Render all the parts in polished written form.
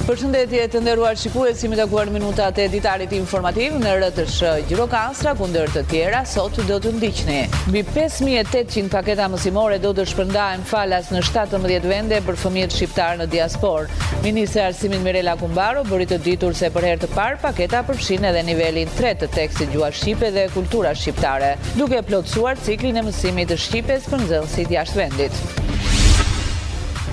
Përshëndetje të nderuar shikues, si me takuar minutat e ditarit informativ në RTS Gjirokastra, kundër të tjera, sot do të ndiqni. Mbi 5.800 paketa mësimore do të shpërndahen falas në 17 vende për fëmijët shqiptar në diaspor. Ministri e Arsimit Mirela Kumbaro bëri të ditur se për herë të parë paketa përfshin edhe nivelin 3 të tekstit gjuha shqipe dhe kultura shqiptare, duke plotësuar ciklin e mësimit të shqipes për nxënësit jashtë vendit.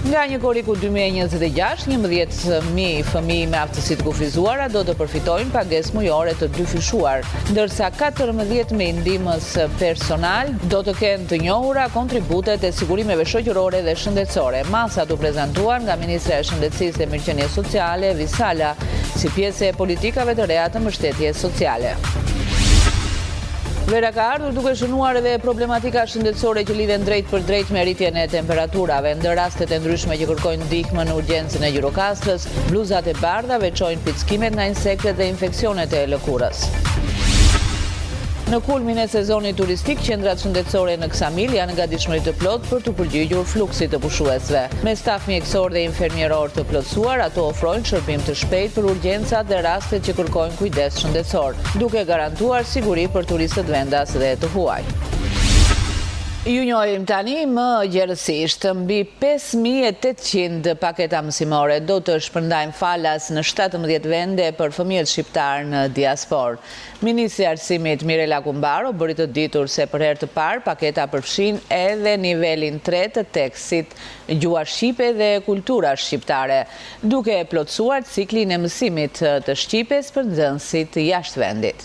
Nga një korriku 2026, 11.000 fëmijë me aftësi të kufizuara do të përfitojnë pagesë mujore të dyfishuar, ndërsa 14.000 ndihmës personal do të kenë të njohura kontributet e sigurimeve shoqërore dhe shëndetësore. Masat u prezantuar nga Ministra e Shëndetësisë dhe Mirëqenies Sociale, Visala, si pjesë e politikave të reja të mbështetjes sociale. Vera ka ardhur duke shënuar edhe problematika shëndetësore që lidhen drejt për drejt me rritjen e temperaturave. Ndër rastet e ndryshme që kërkojnë ndihmë në urgjencën e Gjirokastrës, bluzat e bardha veçojnë pickimet nga insektet dhe infeksionet e lëkurës. Në kulmin e sezonit turistik, qendrat shëndetësore në Ksamil janë nga gatishmëri të plot për të përgjigjur fluksit të pushuesve. Me staf mjekësor dhe infermieror të plotësuar, ato ofrojnë shërbim të shpejt për urgjencat dhe rastet që kërkojnë kujdes shëndetësor, duke garantuar siguri për turistët vendas dhe të huaj. Ju njohim tani më gjerësisht, mbi 5.800 paketa mësimore do të shpërndajnë falas në 17 vende për fëmijët shqiptar në diaspor. Ministri i Arsimit Mirela Kumbaro bëri të ditur se për herë të parë paketa përfshin edhe nivelin 3 të tekstit gjuha shqipe dhe kultura shqiptare, duke plotësuar ciklin e mësimit të shqipes për nxënësit jashtë vendit.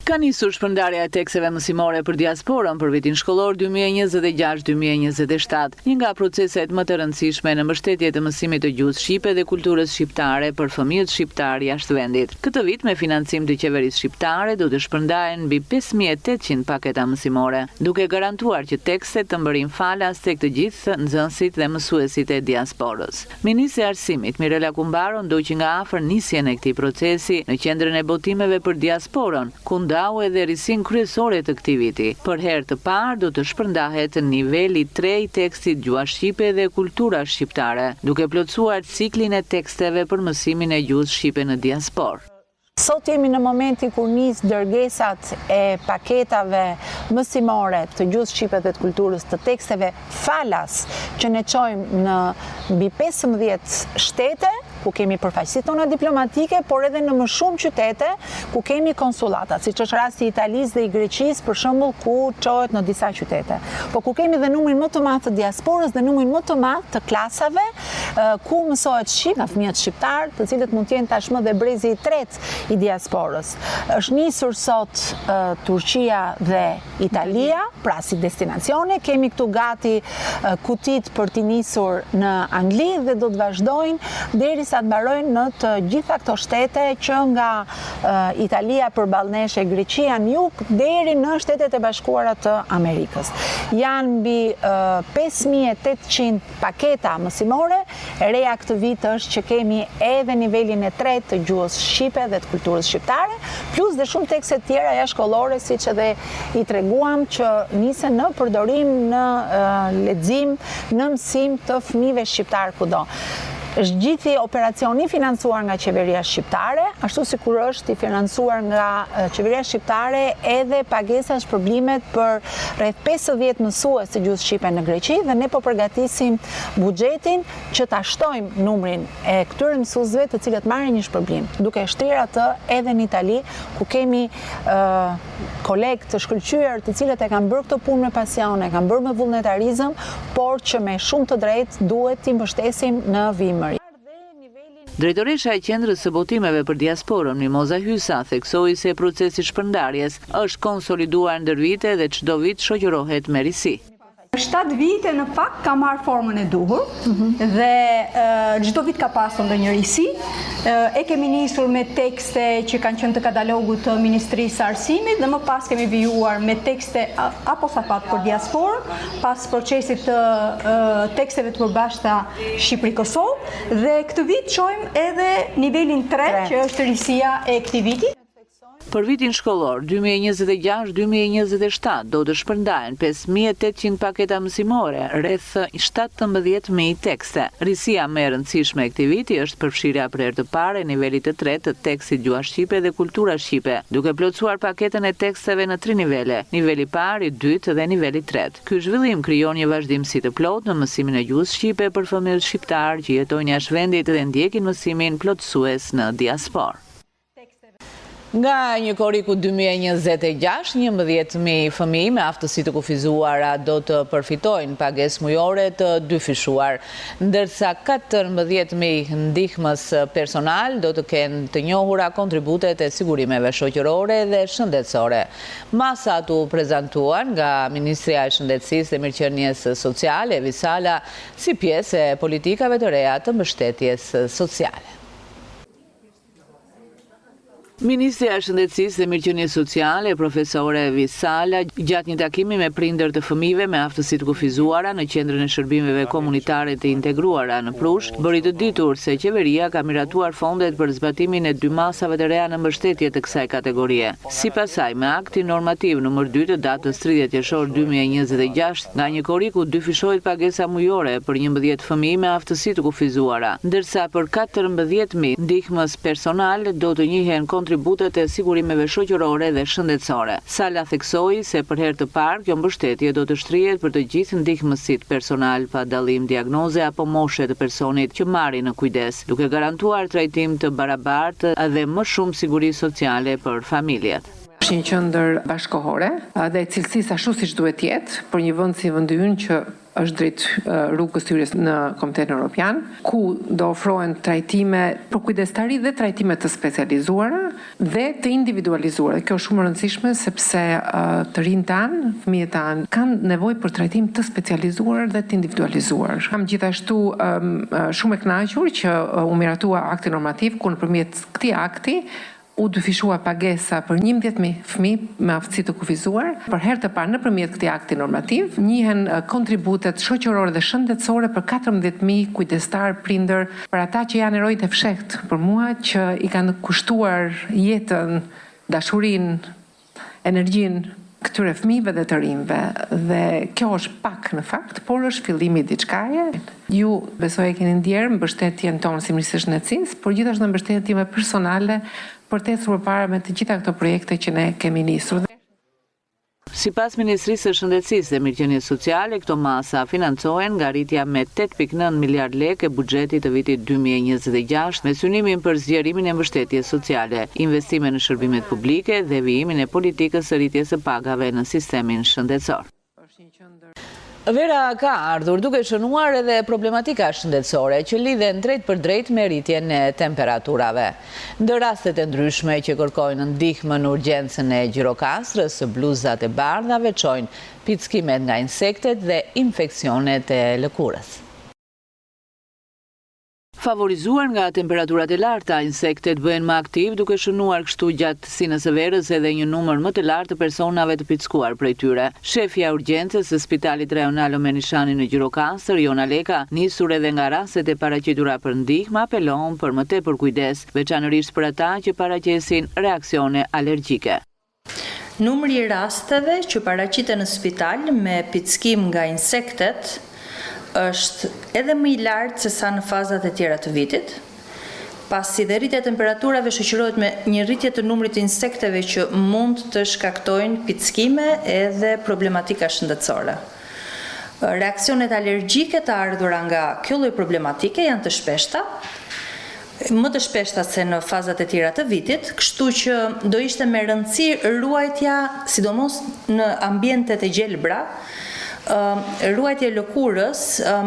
Ka nisur shpërndarja e tekseve mësimore për diasporën për vitin shkollor 2026-2027, një nga proceset më të rëndësishme në mbështetje të mësimit të gjuhës shqipe dhe kulturës shqiptare për fëmijët shqiptar jashtë vendit. Këtë vit me financim të qeverisë shqiptare do të shpërndahen mbi 5.800 paketa mësimore, duke garantuar që tekstet të mbërin falas tek të gjithë nxënësit dhe mësuesit e diasporës. Ministri i Arsimit Mirela Kumbaro ndoqi nga afër nisjen e këtij procesi në qendrën e botimeve për diasporën, ku ndau edhe risin kryesore të këtij viti. Për herë të parë do të shpërndahet niveli 3 i tekstit gjuha shqipe dhe kultura shqiptare, duke plotësuar ciklin e teksteve për mësimin e gjuhës shqipe në diaspor. Sot jemi në momenti kur nis dërgesat e paketave mësimore të gjuhës shqipe dhe të kulturës të teksteve falas që ne çojmë në mbi 15 shtete, ku kemi përfaqësitë tona diplomatike, por edhe në më shumë qytete ku kemi konsullata, siç është rasti i Italisë dhe i Greqisë, për shembull, ku çohet në disa qytete. Po ku kemi dhe numrin më të madh të diasporës dhe numrin më të madh të klasave ku mësohet shqip nga fëmijët shqiptar, të cilët mund të jenë tashmë dhe brezi i tretë i diasporës. Është nisur sot Turqia dhe Italia, pra si destinacione, kemi këtu gati kutit për t'i nisur në Angli dhe do të vazhdojnë derisa të mbarojnë në të gjitha këto shtete që nga Italia përballë nesh e Greqia në jug deri në Shtetet e Bashkuara të Amerikës. Janë mbi 5.800 paketa mësimore. Reja këtë vit është që kemi edhe nivelin e 3 të gjuhës shqipe dhe të kulturës shqiptare, plus dhe shumë tekste tjera jashtëkollore, siç edhe i treguam, që nisen në përdorim, në lexim, në mësim të fëmijëve shqiptar kudo. Është gjithë operacioni financuar nga qeveria shqiptare, ashtu sikur është i financuar nga qeveria shqiptare edhe pagesa shpërblimet për rreth 50 mësues të gjuhës shqipe në Greqi, dhe ne po përgatisim buxhetin që ta shtojmë numrin e këtyre mësuesve të cilët marrin një shpërblim, duke shtrirë atë edhe në Itali, ku kemi kolegë të shkëlqyer të cilët e kanë bërë këtë punë me pasion, e kanë bërë me vullnetarizëm, por që me shumë të drejtë duhet t'i mbështesim në vim. Drejtoresha e Qendrës së Botimeve për Diasporën, Mimoza Hysa, theksoi se procesi i shpërndarjes është konsoliduar ndër vite dhe çdo vit shoqërohet me risi. 7 vite në fakt ka marrë formën e duhur dhe çdo vit ka pasur ndonjë risi. E kemi nisur me tekste që kanë qenë të katalogut të Ministrisë së Arsimit dhe më pas kemi vijuar me tekste apo sapat për diasporën, pas procesit të teksteve të përbashkëta Shqipëri-Kosovë, dhe këtë vit çojmë edhe nivelin 3 që është risia e këtij viti. Për vitin shkollor 2026-2027 do të shpërndahen 5.800 paketa mësimore, rreth 17.000 tekste. Risia më e rëndësishme e këtij viti është përfshirja për herë të parë e nivelit të tretë të tekstit gjuha shqipe dhe kultura shqipe, duke plotësuar paketën e teksteve në 3 nivele, niveli parë, i dytë dhe niveli tretë. Ky zhvillim krijon një vazhdimsi të plotë në mësimin e gjuhës shqipe për fëmijët shqiptar që jetojnë jashtë vendit dhe ndjekin mësimin plotësues në diasporë. Nga një korriku 2026, 11.000 fëmijë me aftësi të kufizuara do të përfitojnë pagesë mujore të dyfishuar, ndërsa 14.000 ndihmës personal do të kenë të njohura kontributet e sigurimeve shoqërore dhe shëndetësore. Masat u prezantuan nga Ministria e Shëndetësisë dhe Mirëqenies Sociale, Visala, si pjesë e politikave të reja të mbështetjes sociale. Ministria e Shëndetësisë dhe Mirëqenies Sociale, profesore Visala, gjatë një takimi me prindër të fëmijëve me aftësi të kufizuara në qendrën e shërbimeve komunitare të integruara në Prush, bëri të ditur se qeveria ka miratuar fondet për zbatimin e 2 masave të reja në mbështetje të kësaj kategorie. Sipas saj, me aktin normativ numër 2 të datës 30 qershor 2026, nga një korriku dyfishohet pagesa mujore për 11 fëmijë me aftësi të kufizuara, ndërsa për 14.000 ndihmës personal do të njihen kontributet e sigurimeve shoqërore dhe shëndetësore. Sala theksoi se për herë të parë kjo mbështetje do të shtrihet për të gjithë ndihmësit personal pa dallim diagnoze apo moshe të personit që marrin në kujdes, duke garantuar trajtim të barabartë dhe më shumë siguri sociale për familjet. Është një qendër bashkëkohore dhe e cilësisë ashtu siç duhet jetë për një vend si vendi ynë që është drejt rrugës hyrjes në Komunitetin Evropian, ku do ofrohen trajtime për kujdestari dhe trajtime të specializuara dhe të individualizuara. Kjo është shumë e rëndësishme sepse të rinjtë tanë, fëmijët tanë kanë nevojë për trajtim të specializuar dhe të individualizuar. Kam gjithashtu shumë e kënaqur që u miratua akti normativ ku nëpërmjet këtij akti u dyfishua pagesa për 11.000 fëmijë me aftësi të kufizuar. Për herë të parë nëpërmjet këtij akti normativ njihen kontributet shoqërore dhe shëndetësore për 14.000 kujdestar prindër, për ata që janë herojtë e fshehtë për mua, që i kanë kushtuar jetën, dashurinë, energjinë këtyre fëmijëve dhe të rinjve. Dhe kjo është pak në fakt, por është fillimi i diçkaje. Ju besoj e keni ndjerë mbështetjen tonë si Ministri i Shëndetësisë, por gjithashtu në mbështetjen time personale për të ecur përpara me të gjitha këto projekte që ne kemi nisur. Sipas Ministrisë së Shëndetësisë dhe Mirëqenies Sociale, këto masa financohen nga rritja me 8.9 miliard lekë e buxhetit të vitit 2026 me synimin për zgjerimin e mbështetjes sociale, investime në shërbimet publike dhe vijimin e politikës së rritjes së pagave në sistemin shëndetësor. Vera ka ardhur duke shënuar edhe problematika shëndetësore që lidhen drejt për drejt me rritjen e temperaturave. Ndër rastet e ndryshme që kërkojnë ndihmë në urgjencën e gjirokastrës, bluzat e bardha veçojnë pickimet nga insektet dhe infeksionet e lëkurës. Favorizuar nga temperaturat e larta, insektet bëhen më aktiv duke shënuar kështu gjatë sinës së verës edhe një numër më të lartë të personave të pickuar prej tyre. Shefja e urgjencës së Spitalit Rajonal Omenishani në Gjirokastër, Jona Leka, nisur edhe nga rastet e paraqitura për ndihmë, apelon për më tepër kujdes, veçanërisht për ata që paraqesin reaksione alergjike. Numri i rasteve që paraqiten në spital me pickim nga insektet është edhe më i lartë se sa në fazat e tjera të vitit, pasi dhe rritja e temperaturave shoqërohet me një rritje të numrit të insekteve që mund të shkaktojnë pickime edhe problematika shëndetësore. Reaksionet alergjike të ardhura nga kjo lloj problematike janë të shpeshta, më të shpeshta se në fazat e tjera të vitit, kështu që do ishte me rëndësi ruajtja, sidomos në ambientet e gjelbra, ruajtje lëkurës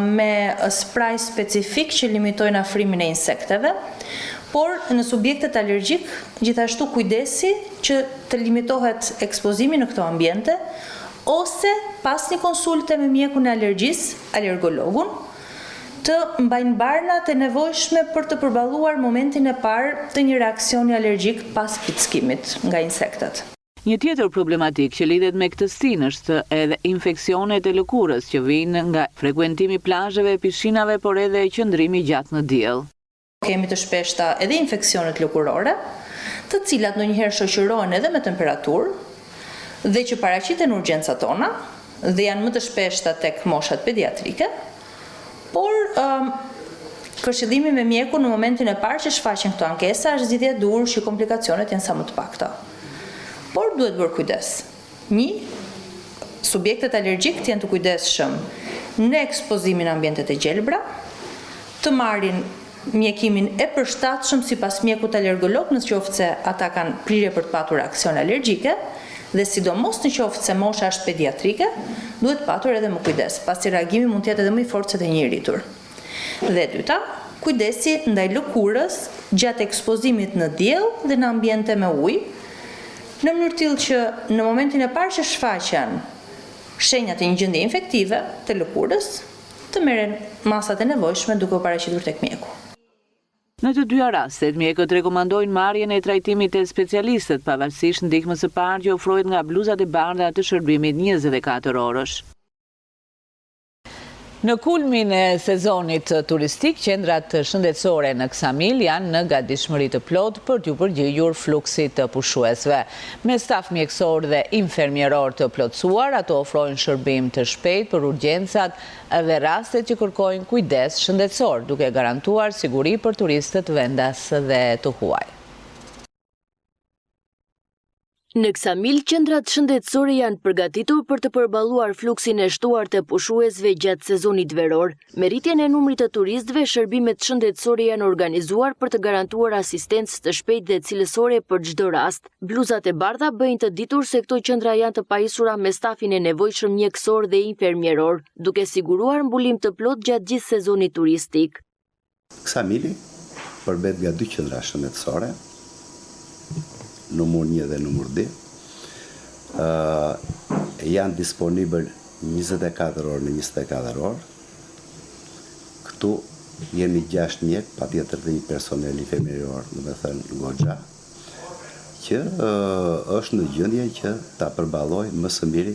me spray specifik që limitojnë afrimin e insekteve, por në subjektet alergjik gjithashtu kujdesi që të limitohet ekspozimi në këto ambiente, ose pas një konsulte me mjekun e alergjisë, alergologun, të mbajnë barnat e nevojshme për të përballuar momentin e parë të një reaksioni alergjik pas pickimit nga insektet. Një tjetër problematik që lidhet me këtë stinë është edhe infeksionet e lëkurës që vijnë nga frekuentimi plazheve, pishinave, por edhe qëndrimi gjatë në diell. Kemi të shpeshta edhe infeksionet lëkurore, të cilat ndonjëherë shoqërohen edhe me temperaturë dhe që paraqiten urgjencat tona dhe janë më të shpeshta tek moshat pediatrike, por këshillimi me mjeku në momentin e parë që shfaqen këto ankesa është zgjidhja e dur që komplikacionet janë sa më të pakta. Por duhet bërë kujdes. Subjektet alergjik të jenë të kujdesshëm në ekspozimin në ambientet e gjelbra, të marrin mjekimin e përshtatshëm sipas mjekut alergolog nëse se ata kanë prirje për të patur reakcione alergjike, dhe sidomos në qoftë se mosha është pediatrike, duhet patur edhe më kujdes, pasi reagimi mund të jetë edhe më i fortë se te një i rritur. Dhe e dyta, kujdesi ndaj lëkurës gjatë ekspozimit në diell dhe në ambiente me ujë, në mënyrë tillë që në momentin e parë që shfaqen shenjat e një gjendje infektive të lëkurës, të merren masat e nevojshme duke u paraqitur tek mjeku. Në të dyja rastet, mjekët rekomandojnë marrjen e trajtimit të specialistët, pavarësisht ndihmës së parë që ofrohet nga bluzat e bardha të shërbimit 24 orësh. Në kulmin e sezonit turistik, qendrat shëndetësore në Ksamil janë në gatishmëri të plotë për t'u përgjigjur fluksit të pushuesve. Me staf mjekësor dhe infermieror të plotësuar, ato ofrojnë shërbim të shpejt për urgjencat dhe rastet që kërkojnë kujdes shëndetësor, duke garantuar siguri për turistët vendas dhe të huaj. Në Ksamil, qendrat shëndetësore janë përgatitur për të përballuar fluksin e shtuar të pushuesve gjatë sezonit veror. Me rritjen e numrit të turistëve, shërbimet shëndetësore janë organizuar për të garantuar asistencë të shpejtë dhe cilësore për çdo rast. Bluzat e bardha bëjnë të ditur se këto qendra janë të pajisura me stafin e nevojshëm mjekësor dhe infermieror, duke siguruar mbulim të plotë gjatë gjithë sezonit turistik. Ksamili përbet nga 2 qendra shëndetësore, numër 1 dhe numër 2, janë disponibël 24 orë në 24 orë. Këtu jemi 6 mjek, patjetër dhe një personel infermier, domethënë goxha, që është në gjendje që ta përballojë më së miri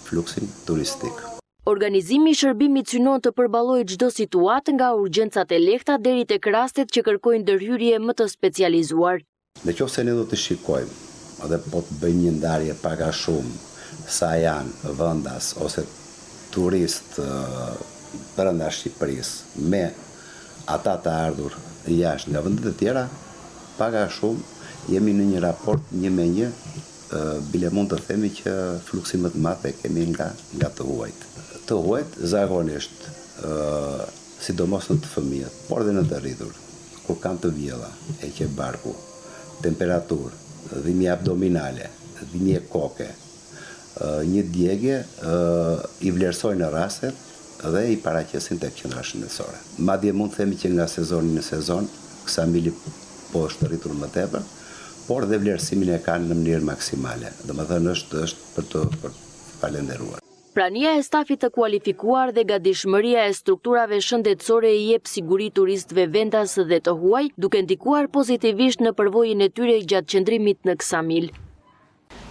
fluksin turistik. Organizimi i shërbimit synon të përballojë çdo situatë nga urgjencat e lehta deri tek rastet që kërkojnë ndërhyrje më të specializuar. Në qoftë se ne do të shikojmë dhe po të bëjmë një ndarje pak a shumë sa janë vendas ose turist brenda Shqipërisë me ata të ardhur jashtë nga vendet e tjera, pak a shumë jemi në një raport 1 me 1, bile mund të themi që fluksi më të madh e kemi nga të huajt. Të huajt zakonisht, sidomos në të fëmijët, por dhe në të rritur, kur kanë të vjella, e që barku, temperaturë, dhimbje abdominale, dhimbje koke, një djegje i vlerësojnë në rastet dhe i paraqesin tek qendra shëndetësore. Madje mund të themi që nga sezoni në sezon, Ksamili po është rritur më tepër, por dhe vlerësimin e kanë në mënyrë maksimale. Domethënë është për të falenderuar. Prania e stafit të kualifikuar dhe gatishmëria e strukturave shëndetësore i jep siguri turistëve vendas dhe të huaj, duke ndikuar pozitivisht në përvojën e tyre gjatë qëndrimit në Ksamil.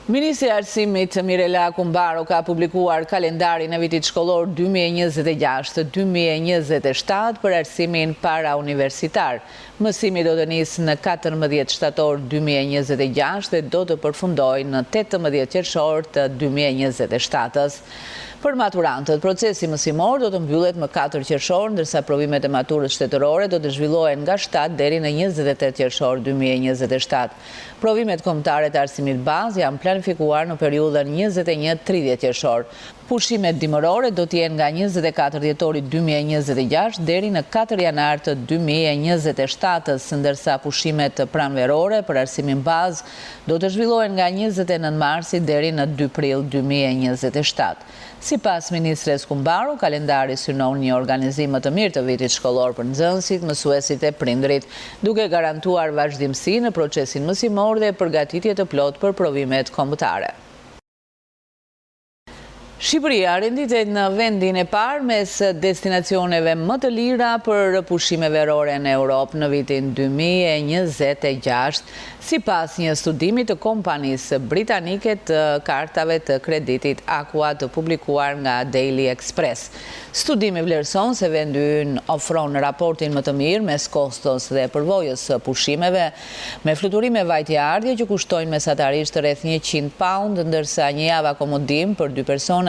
Ministri i Arsimit Mirela Kumbaro ka publikuar kalendarin e vitit shkollor 2026-2027 për arsimin parauniversitar. Mësimi do të nisë në 14 shtator 2026 dhe do të përfundojë në 18 qershor të 2027-s. Për maturantët, procesi mësimor do të mbyllet më 4 qershor, ndërsa provimet e maturës shtetërore do të zhvillohen nga 7 deri në 28 qershor 2027. Provimet kombëtare të arsimit bazë janë planifikuar në periudhën 21-30 qershor. Pushimet dimërore do të jenë nga 24 dhjetori 2026 deri në 4 janar të 2027, ndërsa pushimet pranverore për arsimin bazë do të zhvillohen nga 29 marsi deri në 2 prill 2027. Sipas ministres Kumbaro, kalendari synon një organizim më të mirë të vitit shkollor për nxënësit, mësuesit e prindrit, duke garantuar vazhdimsi në procesin mësimor dhe përgatitje të plotë për provimet kombëtare. Shqipëria renditet në vendin e parë mes destinacioneve më të lira për pushime verore në Europë në vitin 2026, sipas një studimi të kompanisë britanike të kartave të kreditit Aqua të publikuar nga Daily Express. Studimi vlerëson se vendi ynë ofron raportin më të mirë mes kostos dhe përvojës së pushimeve, me fluturime vajtjeardhje që kushtojnë mesatarisht rreth 100 pound, ndërsa një javë akomodim për 2 persona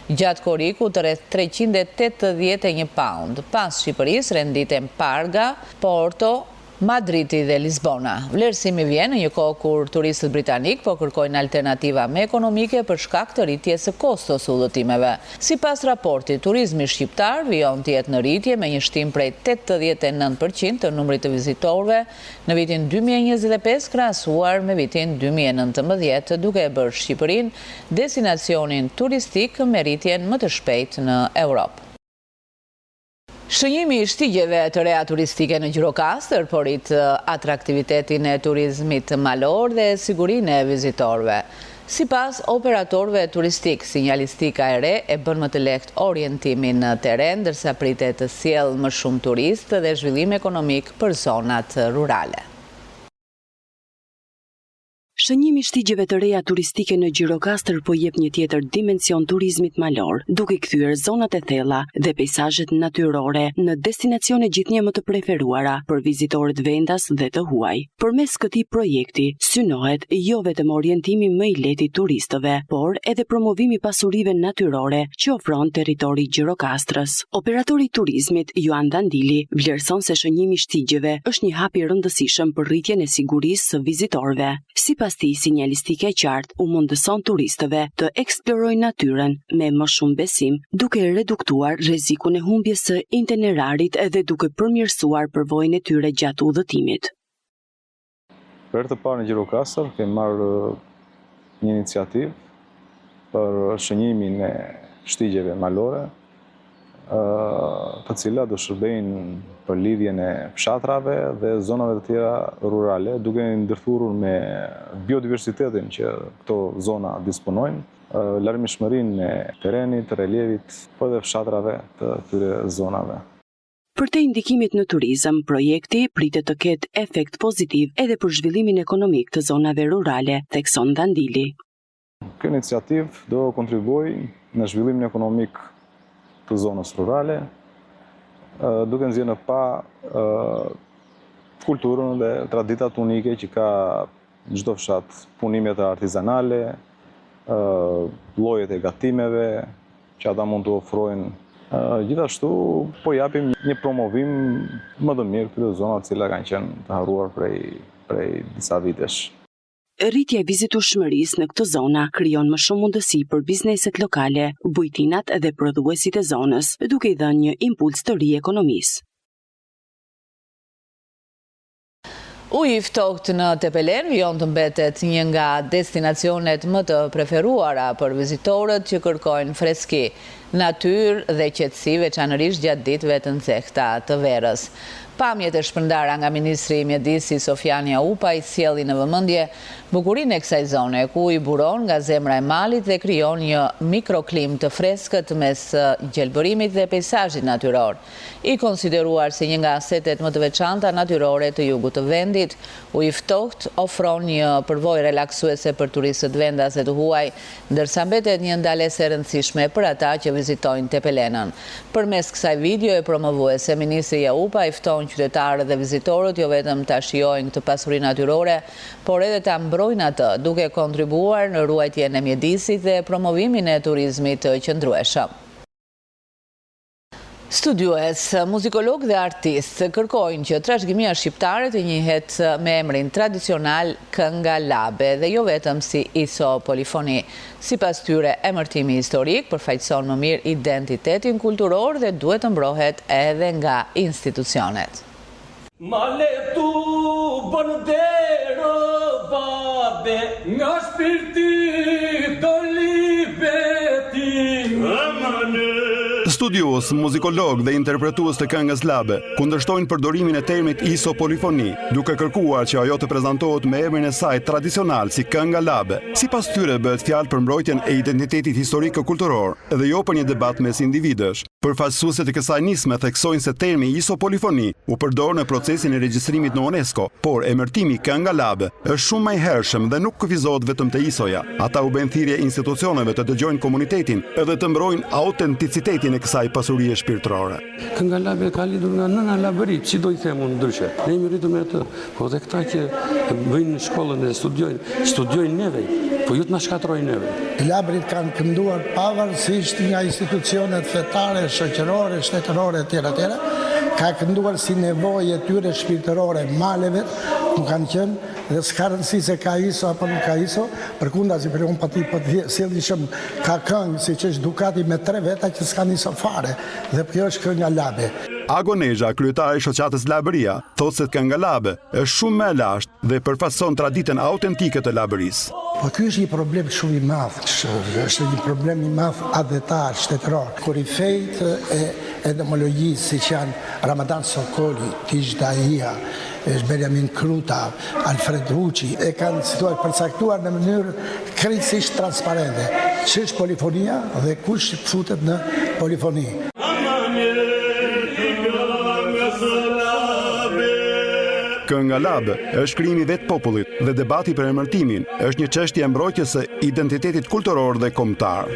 gjatë korriku të rreth 381 pound. Pas Shqipërisë renditen Parga, Porto, Madridi dhe Lisbona. Vlerësimi vjen në një kohë kur turistët britanik po kërkojnë alternativa më ekonomike për shkak të rritjes së kostos udhëtimeve. Sipas raportit, turizmi shqiptar vijon të jetë në rritje me një shtim prej 89% të numrit të vizitorëve në vitin 2025 krahasuar me vitin 2019, duke e bërë Shqipërinë destinacionin turistik me rritjen më të shpejtë në Europë. Shënjimi i shtigjeve të reja turistike në Gjirokastër porrit atraktivitetin e turizmit malor dhe sigurinë e vizitorëve. Sipas operatorëve turistik, sinjalistika e re e bën më të lehtë orientimin në terren, ndërsa pritet të sjellë më shumë turistë dhe zhvillim ekonomik për zonat rurale. Shënjimi i shtigjeve të reja turistike në Gjirokastër po jep një tjetër dimension turizmit malor, duke kthyer zonat e thella dhe peizazhet natyrore në destinacione gjithnjë më të preferuara për vizitorët vendas dhe të huaj. Përmes këtij projekti synohet jo vetëm orientimi më i lehtë i turistëve, por edhe promovimi i pasurive natyrore që ofron territori i Gjirokastrës. Operatori i turizmit Juan Dandili vlerëson se shënjimi i shtigjeve është një hap i rëndësishëm për rritjen e sigurisë së vizitorëve. Sipas tij, sinjalistika e qartë u mundëson turistëve të eksplorojnë natyrën me më shumë besim, duke reduktuar rrezikun e humbjes së itinerarit dhe duke përmirësuar përvojën e tyre gjatë udhëtimit. Për të parë në Gjirokastër kemi marrë një iniciativë për shënjimin e shtigjeve malore, të cilat do shërbejnë për lidhjen e fshatrave dhe zonave të tjera rurale, duke ndërthurur me biodiversitetin që këto zona disponojnë, larmishmërinë e terrenit, relievit, por edhe fshatrave të këtyre zonave. Për te ndikimit në turizëm, projekti pritet të ketë efekt pozitiv edhe për zhvillimin ekonomik të zonave rurale, thekson Dandili. Kjo iniciativë do kontribuojë në zhvillimin ekonomik të zonës rurale, duke nxjerrë në pa kulturën dhe traditat unike që ka çdo fshat, punimet artizanale, llojet e gatimeve që ata mund të ofrojnë. Gjithashtu po japim një promovim më të mirë këtyre zonave të cilat kanë qenë të harruar prej disa vitesh. Rritja e vizitueshmërisë në këtë zona krijon më shumë mundësi për bizneset lokale, bujtinat dhe prodhuesit e zonës, duke i dhënë një impuls të ri ekonomisë. Uji i ftohtë në Tepelen vijon të mbetet një nga destinacionet më të preferuara për vizitorët që kërkojnë freski, natyrë dhe qetësi, veçanërisht gjatë ditëve të nxehta të verës. Pamjet e shpërndara nga Ministri i Mjedisë Sofian Jaupa i sjellin në vëmendje bukurinë e kësaj zone, ku i buron nga zemra e malit dhe krijon një mikroklim të freskët mes gjelbërimit dhe peizazhit natyror. I konsideruar si një nga asetet më të veçanta natyrore të jugut të vendit, uji i ftohtë ofron një përvojë relaksuese për turistët vendas dhe të huaj, ndërsa mbetet një ndalesë e rëndësishme për ata që vizitojnë Tepelenën. Përmes kësaj videoje promovuese, Ministri Jaupa i fton qytetarët dhe vizitorët jo vetëm ta shijojnë këtë pasuri natyrore, por edhe ta mbrojnë atë, duke kontribuar në ruajtjen e mjedisit dhe promovimin e turizmit të qëndrueshëm. Studiues, muzikolog dhe artist kërkojnë që trashëgimia shqiptare të njihet me emrin tradicional kënga labe dhe jo vetëm si iso polifoni. Sipas tyre, emërtimi historik përfaqëson më mirë identitetin kulturor dhe duhet të mbrohet edhe nga institucionet. Maletu bandero babe nga shpirti do libeti. Studios, muzikolog dhe interpretues të këngës labe kundërshtojnë përdorimin e termit isopolifoni, duke kërkuar që ajo të prezantohet me emrin e saj tradicional si kënga labe. Sipas tyre bëhet fjalë për mbrojtjen e identitetit historiko-kulturor dhe jo për një debat mes individësh. Përfaqësuesit e kësaj nisme theksojnë se termi isopolifoni u përdor në procesin e regjistrimit në UNESCO, por emërtimi kënga labe është shumë më i hershëm dhe nuk kufizohet vetëm te isoja. Ata u bën thirrje institucioneve të dëgjojnë komunitetin edhe të mbrojnë autenticitetin e kësaj pasurie shpirtërore. Kënga labe ka lidhur nga nëna labërit, si do i them unë ndryshe. Ne jemi rritur me atë, po dhe këta që bëjnë në shkollën e studiojnë neve, po ju të na shkatrojnë neve. Labrit kanë kënduar pavarësisht nga institucionet fetare, shoqërore, shtetërore etj. Ka kënduar si nevojë tyre shpirtërore maleve, ku kanë qenë dhe s'ka rëndësi se ka iso apo nuk ka iso, përkundazi për unë pati sjellishëm ka këngë siç është Dukati me 3 veta që s'kan iso fare dhe kjo është kënga labe. Agoneja, kryetare e shoqatës Labëria, thotë se kënga labe është shumë më e lashtë dhe përfaqëson traditën autentike të labërisë. Po ky është një problem shumë i madh, është një problem i madh adhetar, shtetëror. Korifejt e etnomologjisë, siç janë Ramadan Sokoli, Tish Daia, Benjamin Kruta, Alfred Ruçi, e kanë situar përcaktuar në mënyrë krejtësisht transparente ç'është polifonia dhe kush futet në polifoni. Kënga labe është krijimi i vetë popullit dhe debati për emërtimin është një çështje e mbrojtjes së identitetit kulturor dhe kombëtar.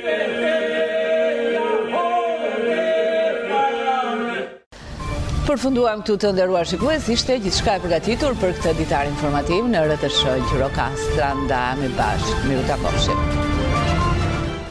Përfunduam këtu të nderuar shikues, ishte gjithçka e përgatitur për këtë ditar informativ në RTS Gjirokastër. Ndahemi bashkë. Miru takofshim.